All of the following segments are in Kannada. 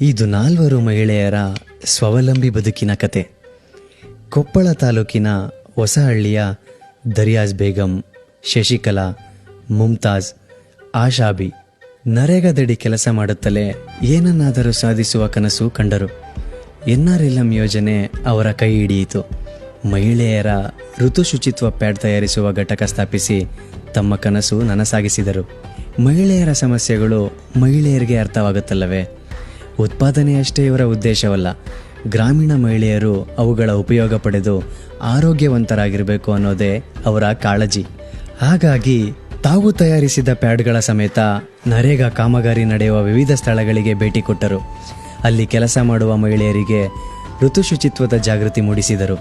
ಇದು 4 ಮಹಿಳೆಯರ ಸ್ವಾವಲಂಬಿ ಬದುಕಿನ ಕತೆ. ಕೊಪ್ಪಳ ತಾಲೂಕಿನ ಹೊಸಹಳ್ಳಿಯ ದರಿಯಾಜ್ ಬೇಗಂ, ಶಶಿಕಲಾ, ಮುಮ್ತಾಜ್, ಆಶಾಬಿ ನರೇಗಾದಡಿ ಕೆಲಸ ಮಾಡುತ್ತಲೇ ಏನನ್ನಾದರೂ ಸಾಧಿಸುವ ಕನಸು ಕಂಡರು. NRLM ಯೋಜನೆ ಅವರ ಕೈ ಹಿಡಿಯಿತು. ಮಹಿಳೆಯರ ಋತು ಶುಚಿತ್ವ ಪ್ಯಾಡ್ ತಯಾರಿಸುವ ಘಟಕ ಸ್ಥಾಪಿಸಿ ತಮ್ಮ ಕನಸು ನನಸಾಗಿಸಿದರು. ಮಹಿಳೆಯರ ಸಮಸ್ಯೆಗಳು ಮಹಿಳೆಯರಿಗೆ ಅರ್ಥವಾಗುತ್ತಲ್ಲವೇ? ಉತ್ಪಾದನೆಯಷ್ಟೇ ಇವರ ಉದ್ದೇಶವಲ್ಲ, ಗ್ರಾಮೀಣ ಮಹಿಳೆಯರು ಅವುಗಳ ಉಪಯೋಗ ಪಡೆದು ಆರೋಗ್ಯವಂತರಾಗಿರಬೇಕು ಅನ್ನೋದೇ ಅವರ ಕಾಳಜಿ. ಹಾಗಾಗಿ ತಾವು ತಯಾರಿಸಿದ ಪ್ಯಾಡ್ಗಳ ಸಮೇತ ನರೇಗಾ ಕಾಮಗಾರಿ ನಡೆಯುವ ವಿವಿಧ ಸ್ಥಳಗಳಿಗೆ ಭೇಟಿ ಕೊಟ್ಟರು. ಅಲ್ಲಿ ಕೆಲಸ ಮಾಡುವ ಮಹಿಳೆಯರಿಗೆ ಋತು ಶುಚಿತ್ವದ ಜಾಗೃತಿ ಮೂಡಿಸಿದರು.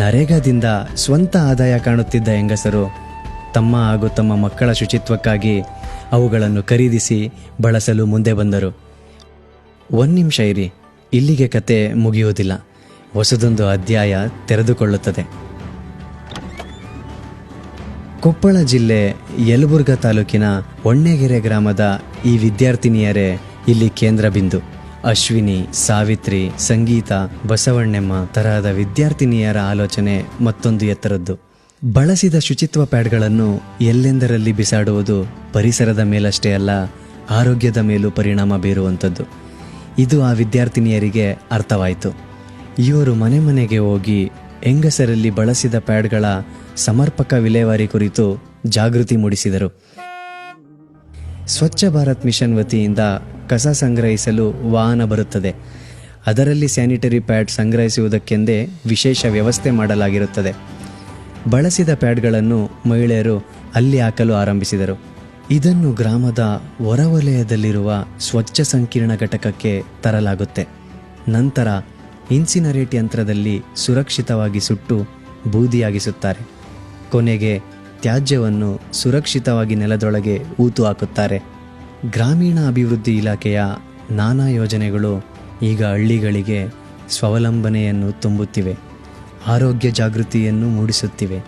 ನರೇಗಾದಿಂದ ಸ್ವಂತ ಆದಾಯ ಕಾಣುತ್ತಿದ್ದ ಹೆಂಗಸರು ತಮ್ಮ ಹಾಗೂ ತಮ್ಮ ಮಕ್ಕಳ ಶುಚಿತ್ವಕ್ಕಾಗಿ ಅವುಗಳನ್ನು ಖರೀದಿಸಿ ಬಳಸಲು ಮುಂದೆ ಬಂದರು. ಒಂದು ನಿಮಿಷ ಇರಿ, ಇಲ್ಲಿಗೆ ಕತೆ ಮುಗಿಯುವುದಿಲ್ಲ. ಹೊಸದೊಂದು ಅಧ್ಯಾಯ ತೆರೆದುಕೊಳ್ಳುತ್ತದೆ. ಕೊಪ್ಪಳ ಜಿಲ್ಲೆ ಯಲಬುರ್ಗಾ ತಾಲೂಕಿನ ಹೊನ್ನೆಗೆರೆ ಗ್ರಾಮದ ಈ ವಿದ್ಯಾರ್ಥಿನಿಯರೇ ಇಲ್ಲಿ ಕೇಂದ್ರ ಬಿಂದು. ಅಶ್ವಿನಿ, ಸಾವಿತ್ರಿ, ಸಂಗೀತ, ಬಸವಣ್ಣಮ್ಮ ತರಹದ ವಿದ್ಯಾರ್ಥಿನಿಯರ ಆಲೋಚನೆ ಮತ್ತೊಂದು ಎತ್ತರದ್ದು. ಬಳಸಿದ ಶುಚಿತ್ವ ಪ್ಯಾಡ್ಗಳನ್ನು ಎಲ್ಲೆಂದರಲ್ಲಿ ಬಿಸಾಡುವುದು ಪರಿಸರದ ಮೇಲಷ್ಟೇ ಅಲ್ಲ, ಆರೋಗ್ಯದ ಮೇಲೂ ಪರಿಣಾಮ ಬೀರುವಂಥದ್ದು. ಇದು ಆ ವಿದ್ಯಾರ್ಥಿನಿಯರಿಗೆ ಅರ್ಥವಾಯಿತು. ಇವರು ಮನೆ ಮನೆಗೆ ಹೋಗಿ ಹೆಂಗಸರಲ್ಲಿ ಬಳಸಿದ ಪ್ಯಾಡ್ಗಳ ಸಮರ್ಪಕ ವಿಲೇವಾರಿ ಕುರಿತು ಜಾಗೃತಿ ಮೂಡಿಸಿದರು. ಸ್ವಚ್ಛ ಭಾರತ್ ಮಿಷನ್ ವತಿಯಿಂದ ಕಸ ಸಂಗ್ರಹಿಸಲು ವಾಹನ ಬರುತ್ತದೆ. ಅದರಲ್ಲಿ ಸ್ಯಾನಿಟರಿ ಪ್ಯಾಡ್ ಸಂಗ್ರಹಿಸುವುದಕ್ಕೆಂದೇ ವಿಶೇಷ ವ್ಯವಸ್ಥೆ ಮಾಡಲಾಗಿರುತ್ತದೆ. ಬಳಸಿದ ಪ್ಯಾಡ್ಗಳನ್ನು ಮಹಿಳೆಯರು ಅಲ್ಲಿ ಹಾಕಲು ಆರಂಭಿಸಿದರು. ಇದನ್ನು ಗ್ರಾಮದ ಹೊರವಲಯದಲ್ಲಿರುವ ಸ್ವಚ್ಛ ಸಂಕೀರ್ಣ ಘಟಕಕ್ಕೆ ತರಲಾಗುತ್ತೆ. ನಂತರ ಇನ್ಸಿನರೇಟ್ ಯಂತ್ರದಲ್ಲಿ ಸುರಕ್ಷಿತವಾಗಿ ಸುಟ್ಟು ಬೂದಿಯಾಗಿಸುತ್ತಾರೆ. ಕೊನೆಗೆ ತ್ಯಾಜ್ಯವನ್ನು ಸುರಕ್ಷಿತವಾಗಿ ನೆಲದೊಳಗೆ ಹೂತು ಹಾಕುತ್ತಾರೆ. ಗ್ರಾಮೀಣ ಅಭಿವೃದ್ಧಿ ಇಲಾಖೆಯ ನಾನಾ ಯೋಜನೆಗಳು ಈಗ ಹಳ್ಳಿಗಳಿಗೆ ಸ್ವಾವಲಂಬನೆಯನ್ನು ತುಂಬುತ್ತಿವೆ, ಆರೋಗ್ಯ ಜಾಗೃತಿಯನ್ನು ಮೂಡಿಸುತ್ತಿವೆ.